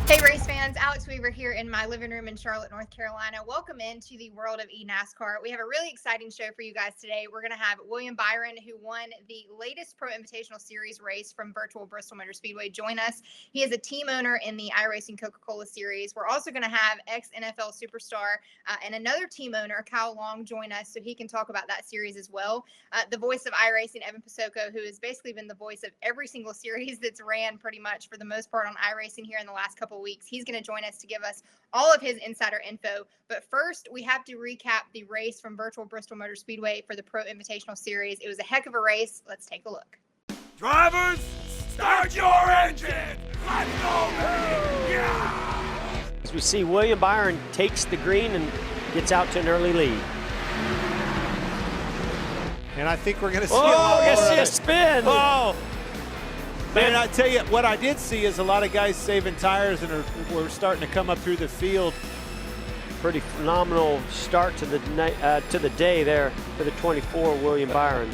Hey, race fans, Alex Weaver here in my living room in Charlotte, North Carolina. Welcome into the world of eNASCAR. We have a really exciting show for you guys today. We're going to have William Byron, who won the latest Pro Invitational Series race from virtual Bristol Motor Speedway, join us. He is a team owner in the iRacing Coca-Cola Series. We're also going to have ex-NFL superstar and another team owner, Kyle Long, join us so he can talk about that series as well. The voice of iRacing, Evan Posocco, who has basically been the voice of every single series that's ran pretty much for the most part on iRacing here in the last couple weeks. He's going to join us to give us all of his insider info. But first, we have to recap the race from virtual Bristol Motor Speedway for the Pro Invitational Series. It was a heck of a race. Let's take a look. Drivers, start your engine! Let's go, baby! Yeah! As we see, William Byron takes the green and gets out to an early lead. And I think we're going to see a spin. Oh! And I tell you, what I did see is a lot of guys saving tires and were starting to come up through the field. Pretty phenomenal start to the day there for the 24 William Byron.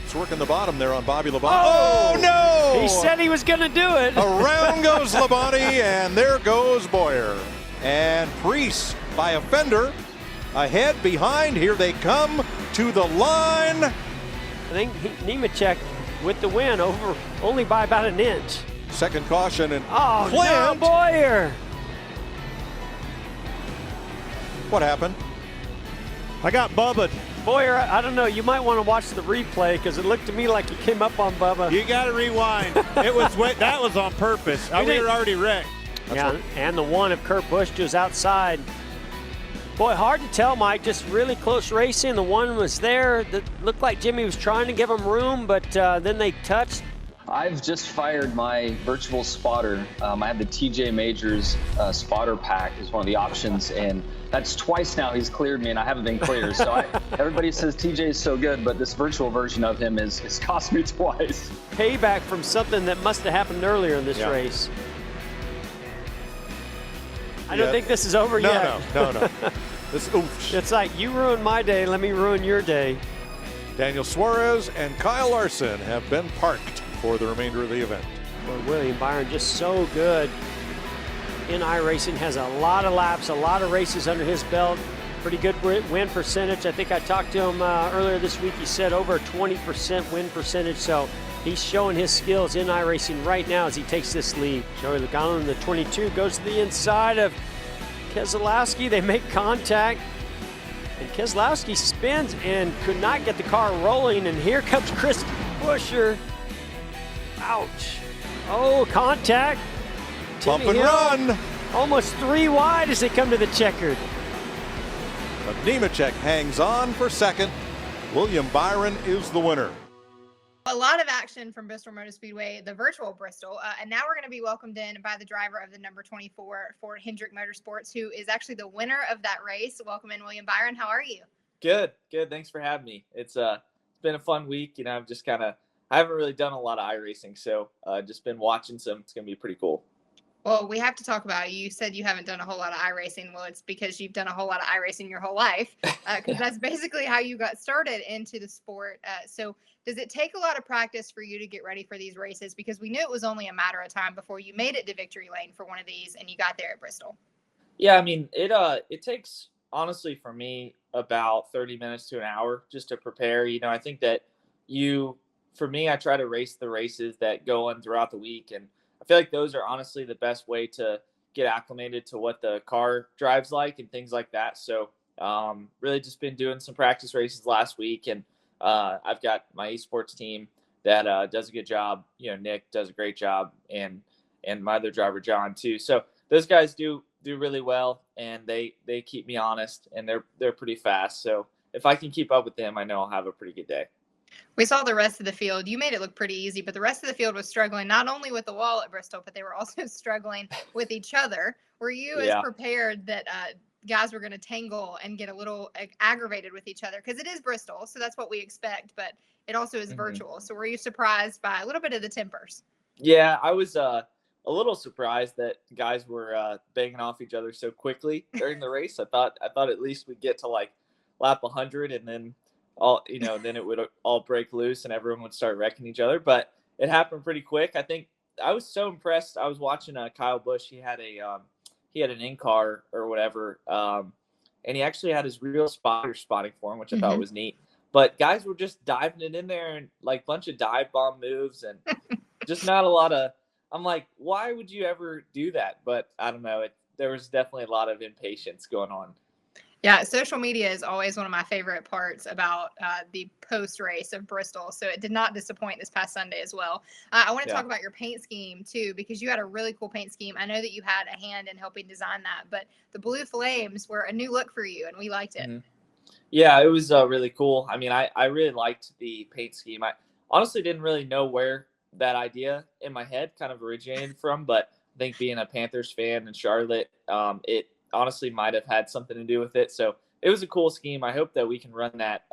It's working the bottom there on Bobby Labonte. Oh, no! He said he was going to do it. Around goes Labonte, and there goes Boyer. And Priest by a fender. Ahead, behind, here they come to the line. I think Nemechek with the win over only by about an inch. Second caution and no, Clint. Boyer. What happened? I got Bubba. Boyer, I don't know. You might want to watch the replay because it looked to me like he came up on Bubba. You got to rewind. That was on purpose. We were already wrecked. Yeah, and the one of Kurt Busch was outside. Boy, hard to tell, Mike. Just really close racing. The one was there that looked like Jimmy was trying to give him room, but then they touched. I've just fired my virtual spotter. I have the TJ Majors spotter pack as one of the options, and that's twice now he's cleared me, and I haven't been cleared. So everybody says TJ is so good, but this virtual version of him is cost me twice. Payback from something that must have happened earlier in this race. I don't think this is over yet. No. It's like, you ruined my day, let me ruin your day. Daniel Suarez and Kyle Larson have been parked for the remainder of the event. Boy, William Byron just so good in iRacing, has a lot of laps, a lot of races under his belt. Pretty good win percentage. I think I talked to him earlier this week. He said over a 20% win percentage, so he's showing his skills in iRacing right now as he takes this lead. Joey Logano in the 22 goes to the inside of Keselowski. They make contact, and Keselowski spins and could not get the car rolling, and here comes Chris Buescher. Ouch. Oh, contact. Bump Timmy and Hill, run. almost 3 wide as they come to the checkered. But Nemechek hangs on for second. William Byron is the winner. A lot of action from Bristol Motor Speedway, the virtual Bristol. And now we're going to be welcomed in by the driver of the number 24 for Hendrick Motorsports, who is actually the winner of that race. Welcome in, William Byron. How are you? Good. Thanks for having me. It's been a fun week. I've just I haven't really done a lot of iRacing, so just been watching some. It's going to be pretty cool. Well, we have to talk about, you said you haven't done a whole lot of iRacing. Well, it's because you've done a whole lot of iRacing your whole life, because that's basically how you got started into the sport. So does it take a lot of practice for you to get ready for these races? Because we knew it was only a matter of time before you made it to victory lane for one of these and you got there at Bristol. Yeah, I mean, it takes, honestly, for me, about 30 minutes to an hour just to prepare. I think that for me, I try to race the races that go on throughout the week, and I feel like those are honestly the best way to get acclimated to what the car drives like and things like that. So really just been doing some practice races last week, and I've got my esports team that does a good job. Nick does a great job, and my other driver, John, too. So those guys do really well, and they keep me honest, and they're pretty fast. So if I can keep up with them, I know I'll have a pretty good day. We saw the rest of the field. You made it look pretty easy, but the rest of the field was struggling not only with the wall at Bristol, but they were also struggling with each other. Were you as prepared that guys were going to tangle and get a little aggravated with each other? Because it is Bristol, so that's what we expect, but it also is virtual. So were you surprised by a little bit of the tempers? Yeah, I was a little surprised that guys were banging off each other so quickly during the race. I thought at least we'd get to like lap 100 and then then it would all break loose and everyone would start wrecking each other. But it happened pretty quick. I think I was so impressed. I was watching Kyle Busch. He had an in-car or whatever, and he actually had his real spotter spotting for him, which I thought was neat. But guys were just diving it in there and like bunch of dive bomb moves and just not a lot of. I'm like, why would you ever do that? But I don't know. There was definitely a lot of impatience going on. Yeah, social media is always one of my favorite parts about the post-race of Bristol. So it did not disappoint this past Sunday as well. I want to talk about your paint scheme too, because you had a really cool paint scheme. I know that you had a hand in helping design that, but the blue flames were a new look for you, and we liked it. Yeah, it was really cool. I mean, I really liked the paint scheme. I honestly didn't really know where that idea in my head kind of originated from, but I think being a Panthers fan in Charlotte, it honestly might have had something to do with it. So it was a cool scheme. I hope that we can run that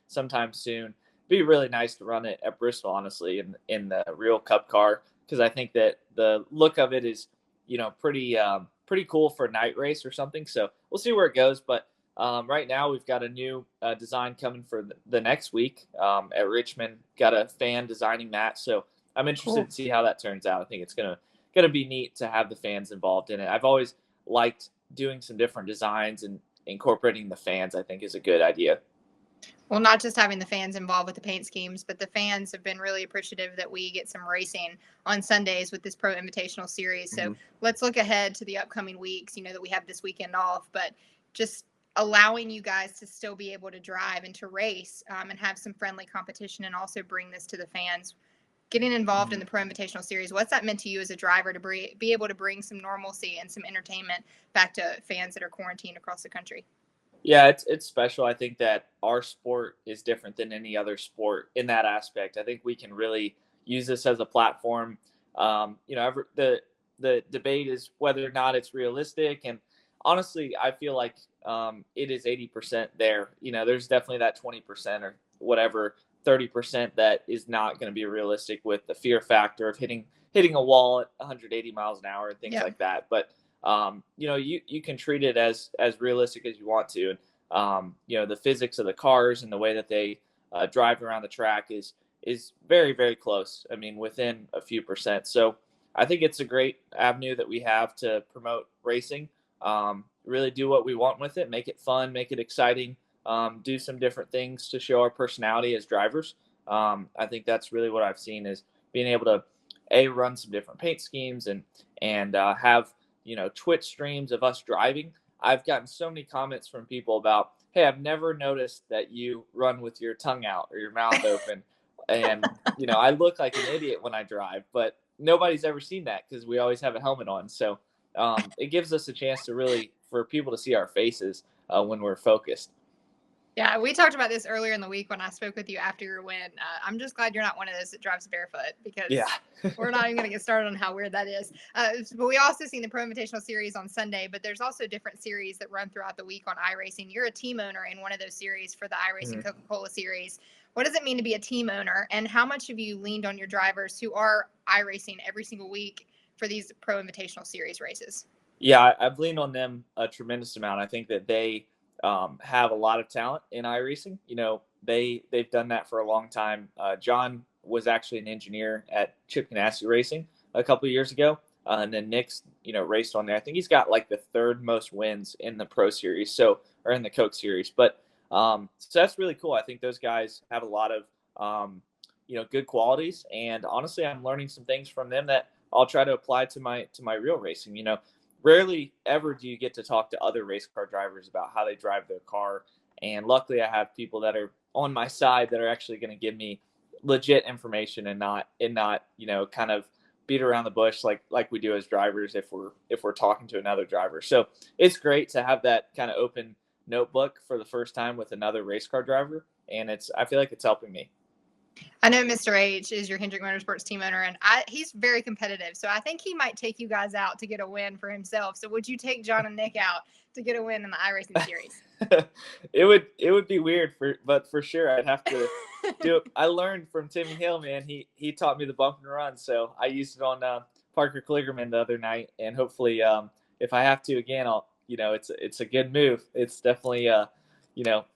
sometime soon. It'd be really nice to run it at Bristol, honestly, in the real Cup car, because I think that the look of it is, pretty cool for a night race or something. So we'll see where it goes. But right now we've got a new design coming for the next week at Richmond. Got a fan designing that. So I'm interested to see how that turns out. I think it's gonna be neat to have the fans involved in it. I've always liked doing some different designs and incorporating the fans. I think is a good idea. Well, not just having the fans involved with the paint schemes, but the fans have been really appreciative that we get some racing on Sundays with this Pro Invitational Series. So let's look ahead to the upcoming weeks. That we have this weekend off, but just allowing you guys to still be able to drive and to race and have some friendly competition, and also bring this to the fans. Getting involved in the Pro Invitational Series, what's that meant to you as a driver to be able to bring some normalcy and some entertainment back to fans that are quarantined across the country? Yeah, it's special. I think that our sport is different than any other sport in that aspect. I think we can really use this as a platform. The debate is whether or not it's realistic, and honestly, I feel like it is 80% there. There's definitely that 20% or whatever, 30% that is not going to be realistic with the fear factor of hitting a wall at 180 miles an hour and things like that. But you can treat it as realistic as you want to. And the physics of the cars and the way that they drive around the track is very, very close. I mean, within a few percent. So I think it's a great avenue that we have to promote racing. Really do what we want with it, make it fun, make it exciting. Do some different things to show our personality as drivers. I think that's really what I've seen, is being able to run some different paint schemes and have Twitch streams of us driving. I've gotten so many comments from people about, hey, I've never noticed that you run with your tongue out or your mouth open, and I look like an idiot when I drive, but nobody's ever seen that because we always have a helmet on. So it gives us a chance to really, for people to see our faces when we're focused. Yeah, we talked about this earlier in the week when I spoke with you after your win. I'm just glad you're not one of those that drives barefoot, because we're not even going to get started on how weird that is. But we also seen the Pro Invitational Series on Sunday, but there's also different series that run throughout the week on iRacing. You're a team owner in one of those series for the iRacing Coca-Cola Series. What does it mean to be a team owner, and how much have you leaned on your drivers who are iRacing every single week for these Pro Invitational Series races? Yeah, I've leaned on them a tremendous amount. I think that they have a lot of talent in iRacing. They've done that for a long time. John was actually an engineer at Chip Ganassi Racing a couple of years ago, and then Nick's raced on there. I think he's got like the third most wins in the Pro Series, or in the Coke Series. But so that's really cool. I think those guys have a lot of good qualities, and honestly, I'm learning some things from them that I'll try to apply to my real racing. Rarely ever do you get to talk to other race car drivers about how they drive their car. And luckily I have people that are on my side that are actually going to give me legit information and not, kind of beat around the bush like we do as drivers if we're talking to another driver. So it's great to have that kind of open notebook for the first time with another race car driver. And I feel like it's helping me. I know Mr. H is your Hendrick Motorsports team owner, and he's very competitive. So I think he might take you guys out to get a win for himself. So would you take John and Nick out to get a win in the iRacing Series? It would be weird, but for sure I'd have to do it. I learned from Timmy Hill, man. He taught me the bump and run, so I used it on Parker Kligerman the other night, and hopefully if I have to again, it's a good move. It's definitely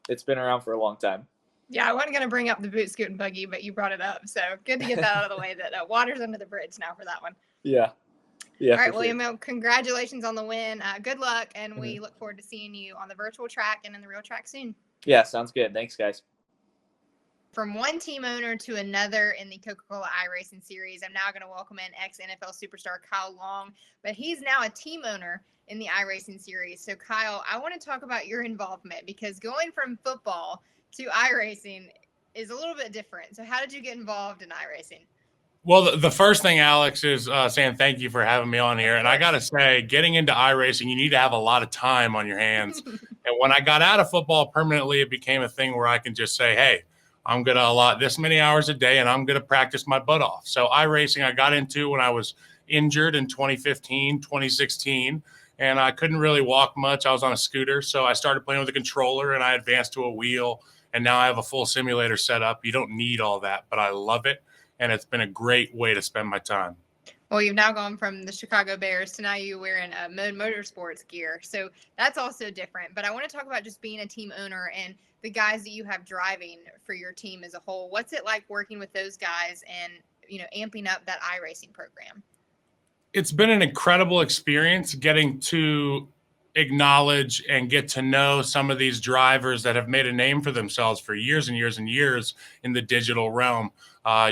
it's been around for a long time. Yeah, I wasn't going to bring up the boot scoot and buggy, but you brought it up. So good to get that out of the way that water's under the bridge now for that one. Yeah. Yeah. All right, for sure. William, congratulations on the win. Good luck, and we look forward to seeing you on the virtual track and in the real track soon. Yeah, sounds good. Thanks, guys. From one team owner to another in the Coca-Cola iRacing series, I'm now going to welcome in ex-NFL superstar Kyle Long, but he's now a team owner in the iRacing series. So, Kyle, I want to talk about your involvement because going from football to iRacing is a little bit different. So how did you get involved in iRacing? Well, the first thing, Alex, is saying thank you for having me on here. And I got to say, getting into iRacing, you need to have a lot of time on your hands. And when I got out of football permanently, it became a thing where I can just say, hey, I'm going to allot this many hours a day and I'm going to practice my butt off. So iRacing, I got into when I was injured in 2015, 2016, and I couldn't really walk much. I was on a scooter. So I started playing with a controller and I advanced to a wheel. And now I have a full simulator set up. You don't need all that, but I love it. And it's been a great way to spend my time. Well, you've now gone from the Chicago Bears to now you wearing Mode Motorsports gear. So that's also different. But I want to talk about just being a team owner and the guys that you have driving for your team as a whole. What's it like working with those guys and, amping up that iRacing program? It's been an incredible experience getting to acknowledge and get to know some of these drivers that have made a name for themselves for years and years and years in the digital realm.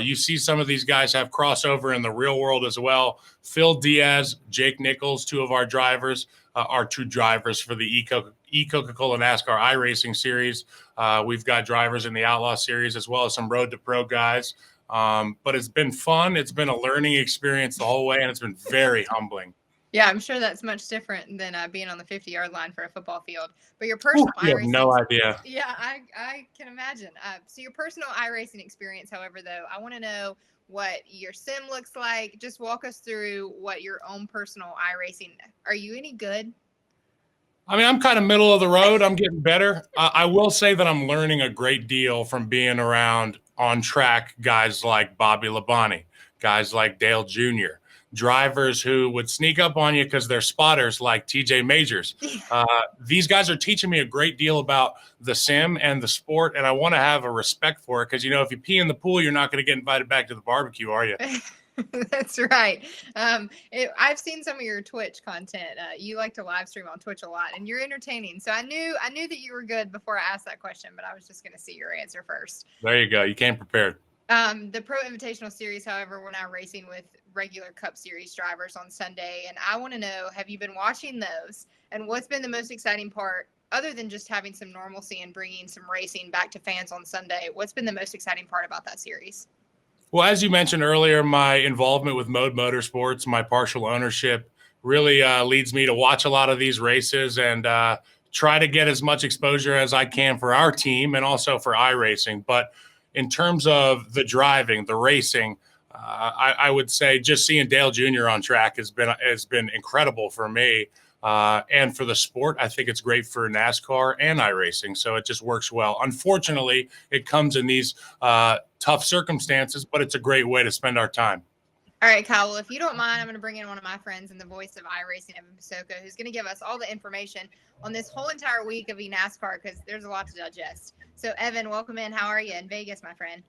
You see some of these guys have crossover in the real world as well. Phil Diaz, Jake Nichols, two of our drivers, are two drivers for the Coca-Cola NASCAR iRacing series. We've got drivers in the Outlaw series as well as some Road to Pro guys. But it's been fun. It's been a learning experience the whole way, and it's been very humbling. Yeah, I'm sure that's much different than being on the 50-yard line for a football field. But your personal You have iRacing, no idea. Yeah, I can imagine. So your personal iRacing experience, however, though, I want to know what your sim looks like. Just walk us through what your own personal iRacing. Are you any good? I mean, I'm kind of middle of the road. I'm getting better. I will say that I'm learning a great deal from being around on-track guys like Bobby Labonte, guys like Dale Jr., drivers who would sneak up on you because they're spotters like TJ Majors. These guys are teaching me a great deal about the sim and the sport, and I want to have a respect for it because, if you pee in the pool, you're not going to get invited back to the barbecue, are you? That's right. I've seen some of your Twitch content. You like to live stream on Twitch a lot, and you're entertaining. So I knew that you were good before I asked that question, but I was just going to see your answer first. There you go. You came prepared. The Pro Invitational Series, however, we're now racing with regular Cup Series drivers on Sunday, and I want to know, have you been watching those, and what's been the most exciting part, other than just having some normalcy and bringing some racing back to fans on Sunday? What's been the most exciting part about that series? Well, as you mentioned earlier, my involvement with Mode Motorsports, my partial ownership, really leads me to watch a lot of these races and try to get as much exposure as I can for our team and also for iRacing. But in terms of the driving, the racing, I would say just seeing Dale Jr. on track has been incredible for me. And for the sport, I think it's great for NASCAR and iRacing. So it just works well. Unfortunately, it comes in these tough circumstances, but it's a great way to spend our time. All right, Kyle, well, if you don't mind, I'm going to bring in one of my friends and the voice of iRacing, Evan Posocco, who's going to give us all the information on this whole entire week of eNASCAR because there's a lot to digest. So, Evan, welcome in. How are you in Vegas, my friend?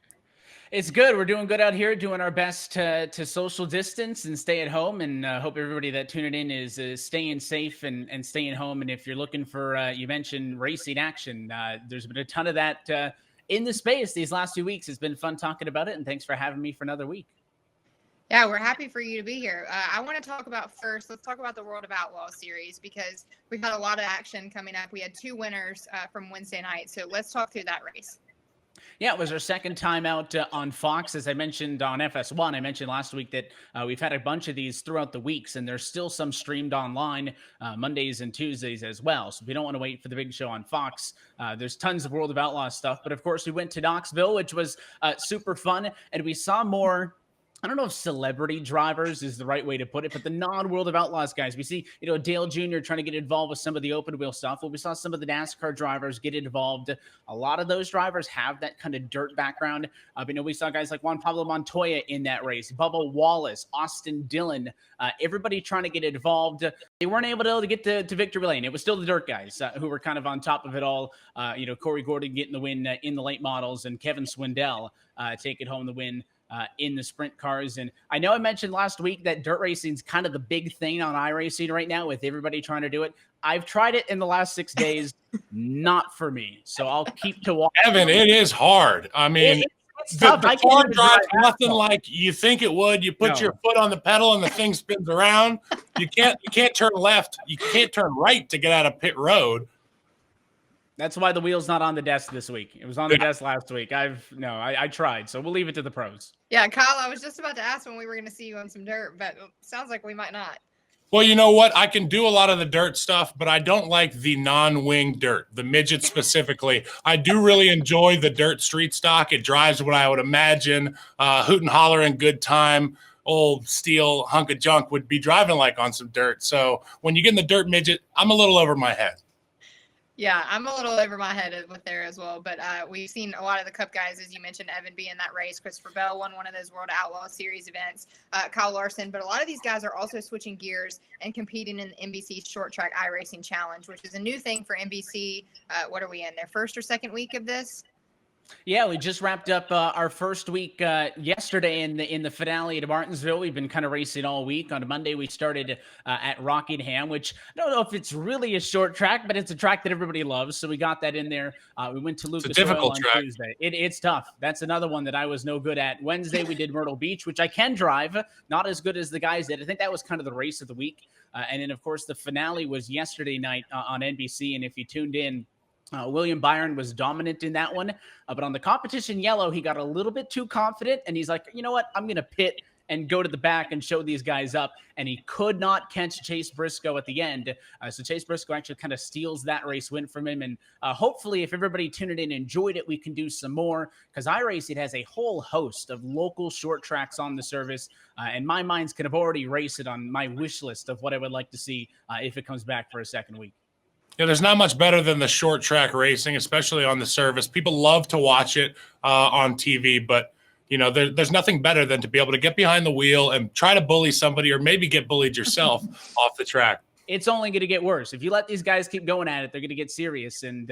It's good. We're doing good out here, doing our best to social distance and stay at home. And hope everybody that tuned in is staying safe and staying home. And if you're looking for, you mentioned racing action, there's been a ton of that in the space these last 2 weeks. It's been fun talking about it. And thanks for having me for another week. Yeah, we're happy for you to be here. I want to talk about let's talk about the World of Outlaw series because we've had a lot of action coming up. We had 2 winners from Wednesday night. So let's talk through that race. Yeah, it was our second time out on Fox. As I mentioned on FS1, I mentioned last week that we've had a bunch of these throughout the weeks, and there's still some streamed online Mondays and Tuesdays as well. So if you don't want to wait for the big show on Fox, there's tons of World of Outlaw stuff. But of course, we went to Knoxville, which was super fun, and we saw more I don't know if celebrity drivers is the right way to put it, but the non-World of Outlaws guys. We see, Dale Jr. trying to get involved with some of the open wheel stuff. Well, we saw some of the NASCAR drivers get involved. A lot of those drivers have that kind of dirt background. We saw guys like Juan Pablo Montoya in that race, Bubba Wallace, Austin Dillon, everybody trying to get involved. They weren't able to get to victory lane. It was still the dirt guys who were kind of on top of it all. Corey Gordon getting the win in the late models, and Kevin Swindell taking home the win in the sprint cars. And I know I mentioned last week that dirt racing is kind of the big thing on iRacing right now with everybody trying to do it. I've tried it in the last 6 days, not for me. So I'll keep to watch. Evan, it is hard. I mean, the car drives nothing like you think it would. You put your foot on the pedal and the thing spins around. You can't turn left. You can't turn right to get out of pit road. That's why the wheel's not on the desk this week. It was on the desk last week. I tried, so we'll leave it to the pros. Yeah, Kyle, I was just about to ask when we were going to see you on some dirt, but it sounds like we might not. Well, you know what? I can do a lot of the dirt stuff, but I don't like the non-wing dirt, the midget specifically. I do really enjoy the dirt street stock. It drives what I would imagine hoot and holler and good time old steel hunk of junk would be driving like on some dirt. So when you get in the dirt midget, I'm a little over my head. Yeah, I'm a little over my head with there as well. But we've seen a lot of the Cup guys, as you mentioned, Evan be in that race. Christopher Bell won one of those World Outlaw Series events. Kyle Larson. But a lot of these guys are also switching gears and competing in the NBC Short Track iRacing Challenge, which is a new thing for NBC. What are we in, their first or second week of this? Yeah, we just wrapped up our first week yesterday in the finale at Martinsville. We've been kind of racing all week. On Monday, we started at Rockingham, which I don't know if it's really a short track, but it's a track that everybody loves. So we got that in there. We went to Lucas Oil on Tuesday. It's tough. That's another one that I was no good at. Wednesday, we did Myrtle Beach, which I can drive, not as good as the guys did. I think that was kind of the race of the week. And then, of course, the finale was yesterday night on NBC. And if you tuned in, William Byron was dominant in that one, but on the competition yellow, he got a little bit too confident, and he's like, you know what, I'm going to pit and go to the back and show these guys up, and he could not catch Chase Briscoe at the end, so Chase Briscoe actually kind of steals that race win from him, and hopefully if everybody tuned in and enjoyed it, we can do some more, because iRacing has a whole host of local short tracks on the service, and my mind's kind of already raced on my wish list of what I would like to see if it comes back for a second week. Yeah, there's not much better than the short track racing, especially on the service. People love to watch it on TV, but there's nothing better than to be able to get behind the wheel and try to bully somebody, or maybe get bullied yourself off the track. It's only going to get worse. If you let these guys keep going at it, they're going to get serious. And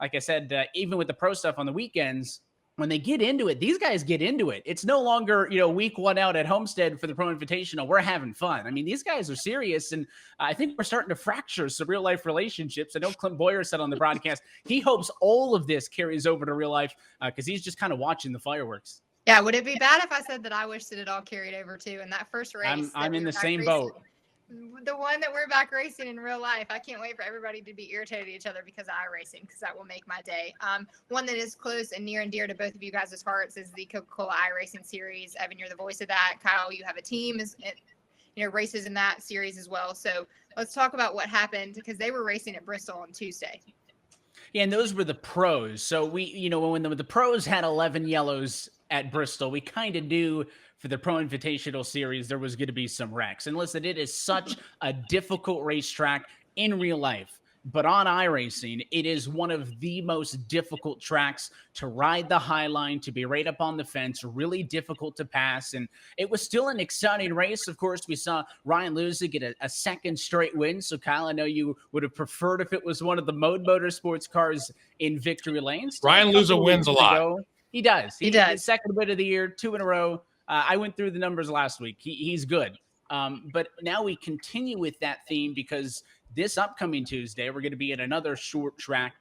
like I said, even with the pro stuff on the weekends, when they get into it, these guys get into it. It's no longer, week one out at Homestead for the Pro Invitational. We're having fun. I mean, these guys are serious, and I think we're starting to fracture some real-life relationships. I know Clint Boyer said on the broadcast, he hopes all of this carries over to real life because he's just kind of watching the fireworks. Yeah, would it be bad if I said that I wish that it all carried over too? In that first race, I'm in the same boat. The one that we're back racing in real life. I can't wait for everybody to be irritated at each other because of iRacing, because that will make my day. One that is close and near and dear to both of you guys' hearts is the Coca-Cola iRacing series. Evan, you're the voice of that. Kyle, you have a team, races in that series as well. So let's talk about what happened, because they were racing at Bristol on Tuesday. Yeah, and those were the pros. So we, when the pros had 11 yellows at Bristol, we kind of knew for the Pro Invitational Series there was going to be some wrecks. And listen, it is such a difficult racetrack in real life, but on iRacing, it is one of the most difficult tracks to ride the high line, to be right up on the fence, really difficult to pass. And it was still an exciting race. Of course, we saw Ryan Luza get a second straight win. So Kyle, I know you would have preferred if it was one of the Mode Motorsports cars in victory lanes. Ryan Luza wins a lot. He does. He does. Second win of the year, 2 in a row. I went through the numbers last week. He's good. But now we continue with that theme, because this upcoming Tuesday, we're going to be at another short track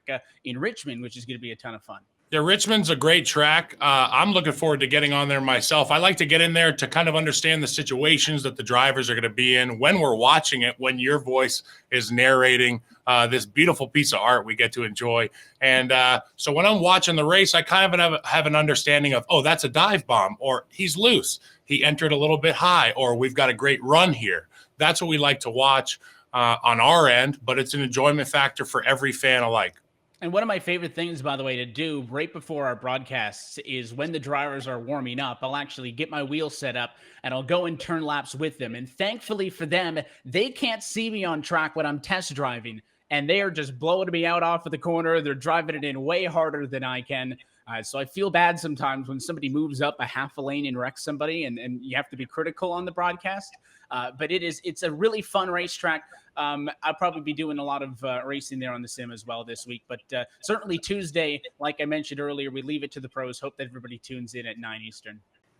in Richmond, which is going to be a ton of fun. Yeah, Richmond's a great track. I'm looking forward to getting on there myself. I like to get in there to kind of understand the situations that the drivers are going to be in when we're watching it, when your voice is narrating this beautiful piece of art we get to enjoy. And so when I'm watching the race, I kind of have an understanding of, oh, that's a dive bomb, or he's loose, he entered a little bit high, or we've got a great run here. That's what we like to watch on our end, but it's an enjoyment factor for every fan alike. And one of my favorite things, by the way, to do right before our broadcasts is when the drivers are warming up, I'll actually get my wheel set up and I'll go and turn laps with them. And thankfully for them, they can't see me on track when I'm test driving. And they are just blowing me out off of the corner. They're driving it in way harder than I can. So I feel bad sometimes when somebody moves up a half a lane and wrecks somebody, and you have to be critical on the broadcast. But it's a really fun racetrack. I'll probably be doing a lot of racing there on the sim as well this week. But certainly Tuesday, like I mentioned earlier, we leave it to the pros. Hope that everybody tunes in at 9 Eastern.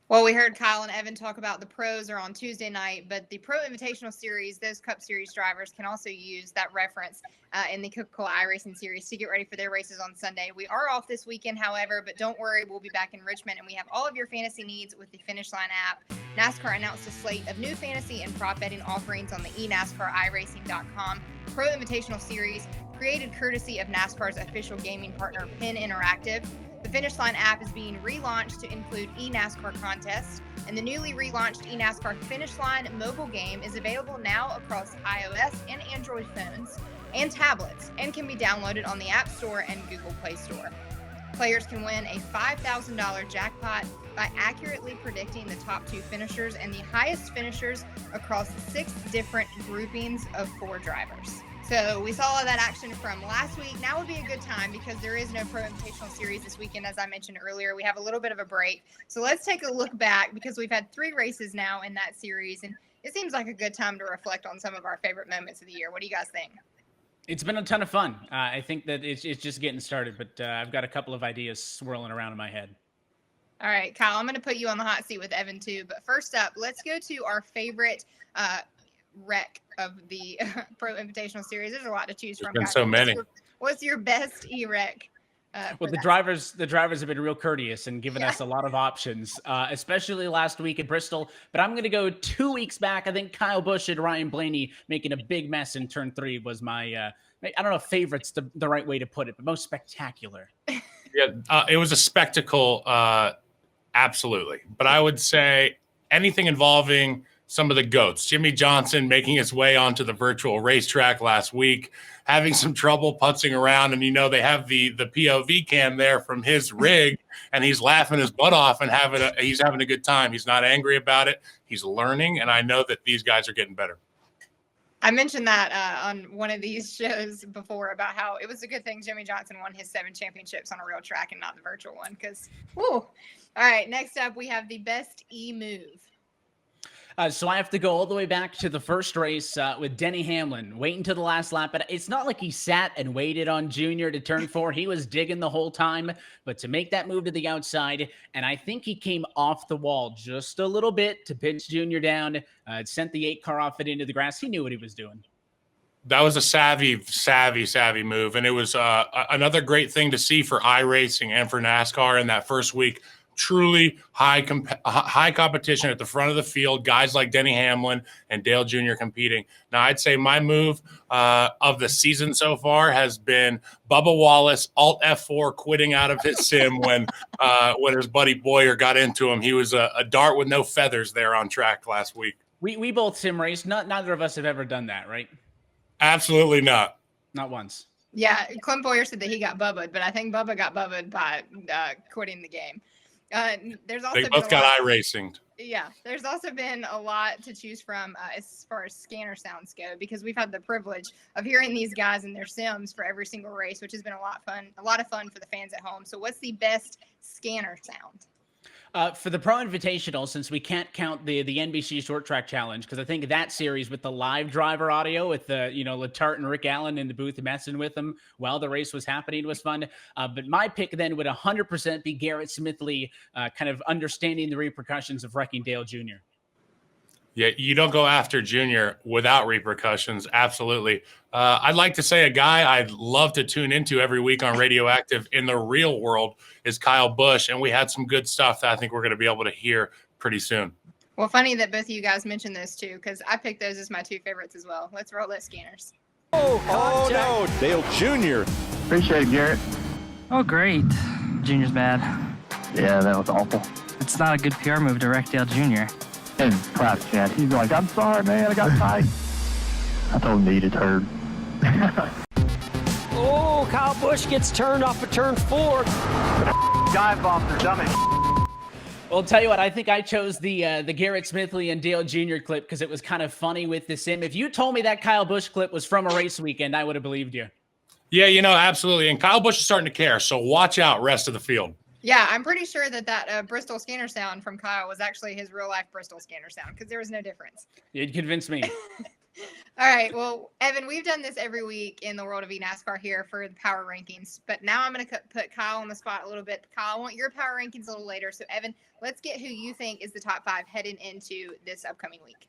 Well, we heard Kyle and Evan talk about the pros are on Tuesday night, but the Pro Invitational Series, those Cup Series drivers can also use that reference in the Coca-Cola iRacing Series to get ready for their races on Sunday. We are off this weekend, however, but don't worry, we'll be back in Richmond, and we have all of your fantasy needs with the Finish Line app. NASCAR announced a slate of new fantasy and prop betting offerings on the eNASCAR iRacing.com Pro Invitational Series, created courtesy of NASCAR's official gaming partner, Penn Interactive. The Finish Line app is being relaunched to include eNASCAR contests, and the newly relaunched eNASCAR Finish Line mobile game is available now across iOS and Android phones and tablets, and can be downloaded on the App Store and Google Play Store. Players can win a $5,000 jackpot by accurately predicting the top 2 finishers and the highest finishers across 6 different groupings of 4 drivers. So we saw all of that action from last week. Now would be a good time because there is no Pro Invitational Series this weekend, as I mentioned earlier. We have a little bit of a break. So let's take a look back because we've had 3 races now in that series, and it seems like a good time to reflect on some of our favorite moments of the year. What do you guys think? It's been a ton of fun. I think that it's just getting started, but I've got a couple of ideas swirling around in my head. All right, Kyle, I'm going to put you on the hot seat with Evan too. But first up, let's go to our favorite wreck of the Pro Invitational Series. There's a lot to choose from. There's been so many. What's your best e-wreck? Well, the drivers have been real courteous and given us a lot of options, especially last week at Bristol. But I'm going to go 2 weeks back. I think Kyle Busch and Ryan Blaney making a big mess in turn 3 was my, I don't know if favorite's the right way to put it, but most spectacular. Yeah, it was a spectacle, absolutely. But I would say anything involving some of the GOATs. Jimmy Johnson making his way onto the virtual racetrack last week, having some trouble putzing around. And, they have the POV cam there from his rig, and he's laughing his butt off and he's having a good time. He's not angry about it. He's learning, and I know that these guys are getting better. I mentioned that on one of these shows before about how it was a good thing Jimmy Johnson won his 7 championships on a real track and not the virtual one. All right, next up, we have the best E-move. So I have to go all the way back to the first race with Denny Hamlin, waiting to the last lap. But it's not like he sat and waited on Junior to turn 4. He was digging the whole time. But to make that move to the outside, and I think he came off the wall just a little bit to pinch Junior down. It sent the 8 car off it into the grass. He knew what he was doing. That was a savvy move. And it was another great thing to see for iRacing and for NASCAR in that first week. Truly high competition at the front of the field, guys like Denny Hamlin and Dale Jr. competing. Now, I'd say my move of the season so far has been Bubba Wallace, Alt F4, quitting out of his sim when his buddy Boyer got into him. He was a dart with no feathers there on track last week. We both sim raced. Neither of us have ever done that, right? Absolutely not. Not once. Yeah, Clint Boyer said that he got bubbaed, but I think Bubba got bubbaed by quitting the game. There's also they both got iRacing. Yeah, there's also been a lot to choose from as far as scanner sounds go, because we've had the privilege of hearing these guys in their sims for every single race, which has been a lot of fun for the fans at home. So what's the best scanner sound? For the Pro Invitational, since we can't count the NBC Short Track Challenge, because I think that series with the live driver audio with Letarte and Rick Allen in the booth messing with them while the race was happening was fun. But my pick then would 100% be Garrett Smithley, kind of understanding the repercussions of wrecking Dale Jr. Yeah, you don't go after Junior without repercussions. Absolutely. I'd like to say a guy I'd love to tune into every week on Radioactive in the real world is Kyle Busch, and we had some good stuff that I think we're going to be able to hear pretty soon. Well, funny that both of you guys mentioned those two, because I picked those as my 2 favorites as well. Let's roll those scanners. Oh no, Dale Jr. Appreciate it, Garrett. Oh, great. Junior's bad. Yeah, that was awful. It's not a good PR move to wreck Dale Jr. And crap, Chad. He's like, I'm sorry, man. I got tight. I told him to eat his turd. Oh, Kyle Busch gets turned off of turn 4. Dive bombs are dummy. Well, I'll tell you what, I think I chose the Garrett Smithley and Dale Jr. clip because it was kind of funny with the sim. If you told me that Kyle Busch clip was from a race weekend, I would have believed you. Yeah, absolutely. And Kyle Busch is starting to care, so watch out, rest of the field. Yeah, I'm pretty sure that Bristol scanner sound from Kyle was actually his real life Bristol scanner sound because there was no difference. You'd convince me. All right. Well, Evan, we've done this every week in the world of eNASCAR here for the power rankings, but now I'm going to put Kyle on the spot a little bit. Kyle, I want your power rankings a little later. So, Evan, let's get who you think is the top 5 heading into this upcoming week.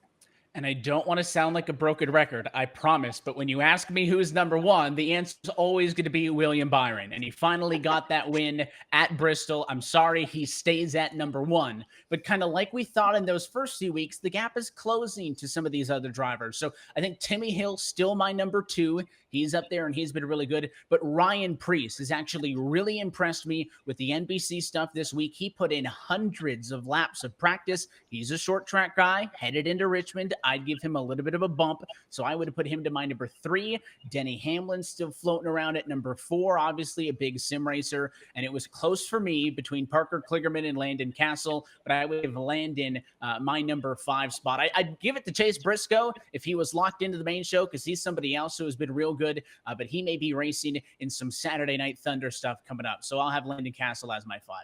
And I don't want to sound like a broken record, I promise. But when you ask me who is number 1, the answer is always going to be William Byron. And he finally got that win at Bristol. I'm sorry he stays at number 1. But kind of like we thought in those first few weeks, the gap is closing to some of these other drivers. So I think Timmy Hill's still my number 2. He's up there and he's been really good. But Ryan Preece has actually really impressed me with the NBC stuff this week. He put in hundreds of laps of practice. He's a short track guy headed into Richmond. I'd give him a little bit of a bump. So I would have put him to my number 3. Denny Hamlin's still floating around at number 4, obviously a big sim racer. And it was close for me between Parker Kligerman and Landon Castle, but I would have Landon my number 5 spot. I'd give it to Chase Briscoe if he was locked into the main show because he's somebody else who has been real good, but he may be racing in some Saturday Night Thunder stuff coming up. So I'll have Landon Castle as my 5.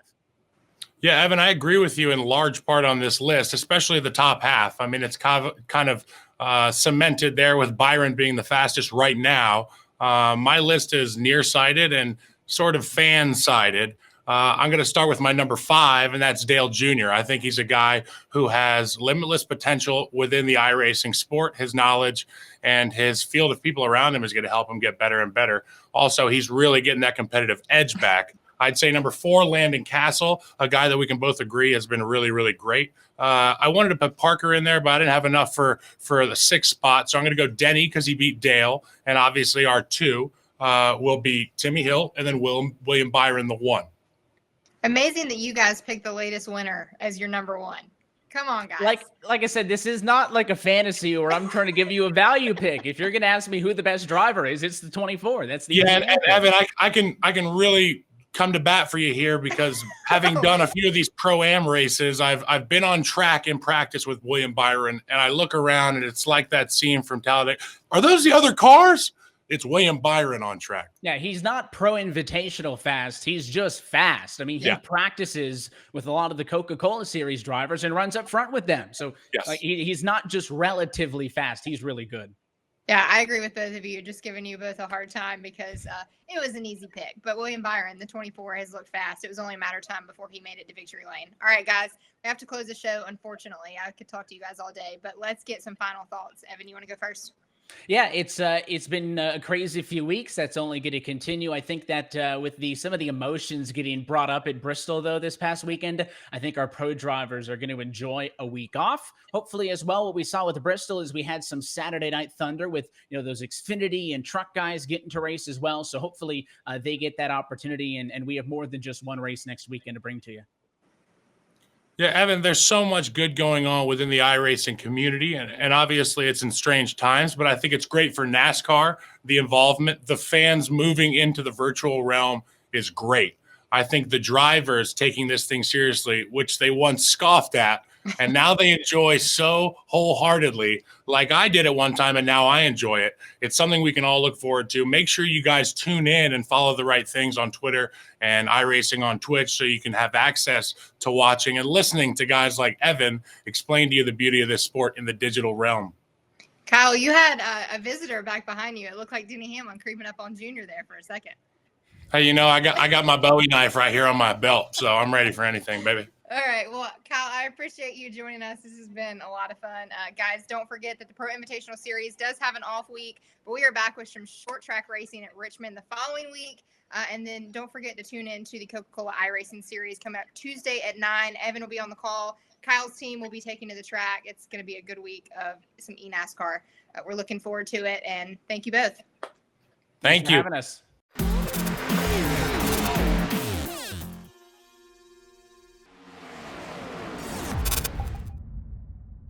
Yeah, Evan, I agree with you in large part on this list, especially the top half. I mean, it's kind of cemented there with Byron being the fastest right now. My list is nearsighted and sort of fan-sided. I'm going to start with my number 5, and that's Dale Jr. I think he's a guy who has limitless potential within the iRacing sport. His knowledge and his field of people around him is going to help him get better and better. Also, he's really getting that competitive edge back. I'd say number 4, Landon Castle, a guy that we can both agree has been really, really great. I wanted to put Parker in there, but I didn't have enough for the 6th spot. So I'm going to go Denny because he beat Dale. And obviously our 2 will be Timmy Hill and then William Byron, the 1. Amazing that you guys picked the latest winner as your number 1. Come on, guys. Like I said, this is not like a fantasy where I'm trying to give you a value pick. If you're going to ask me who the best driver is, it's the 24. That's the and Evan, I can really come to bat for you here because having done a few of these Pro-Am races, I've been on track in practice with William Byron, and I look around and it's like that scene from Talladega. Are those the other cars? It's William Byron on track. Yeah, he's not Pro Invitational fast. He's just fast. I mean, he practices with a lot of the Coca-Cola Series drivers and runs up front with them. So he's not just relatively fast. He's really good. Yeah, I agree with both of you. Just giving you both a hard time because it was an easy pick. But William Byron, the 24, has looked fast. It was only a matter of time before he made it to victory lane. All right, guys, we have to close the show, unfortunately. I could talk to you guys all day, but let's get some final thoughts. Evan, you want to go first? Yeah, it's been a crazy few weeks. That's only going to continue. I think that with some of the emotions getting brought up at Bristol, though, this past weekend, I think our pro drivers are going to enjoy a week off. Hopefully, as well, what we saw with Bristol is we had some Saturday Night Thunder with those Xfinity and truck guys getting to race as well. So hopefully they get that opportunity, and we have more than just one race next weekend to bring to you. Yeah, Evan, there's so much good going on within the iRacing community, and obviously it's in strange times, but I think it's great for NASCAR. The involvement, the fans moving into the virtual realm is great. I think the drivers taking this thing seriously, which they once scoffed at, and now they enjoy so wholeheartedly, like I did at one time, and now I enjoy it. It's something we can all look forward to. Make sure you guys tune in and follow the right things on Twitter and iRacing on Twitch so you can have access to watching and listening to guys like Evan explain to you the beauty of this sport in the digital realm. Kyle, you had a visitor back behind you. It looked like Denny Hamlin creeping up on Junior there for a second. Hey, I got my Bowie knife right here on my belt, so I'm ready for anything, baby. All right. Well, Kyle, I appreciate you joining us. This has been a lot of fun. Guys, don't forget that the Pro Invitational Series does have an off week, but we are back with some short track racing at Richmond the following week. And then don't forget to tune in to the Coca-Cola iRacing Series coming up Tuesday at 9. Evan will be on the call. Kyle's team will be taking to the track. It's going to be a good week of some eNASCAR. We're looking forward to it. And thank you both. Thank you. Thanks for having us.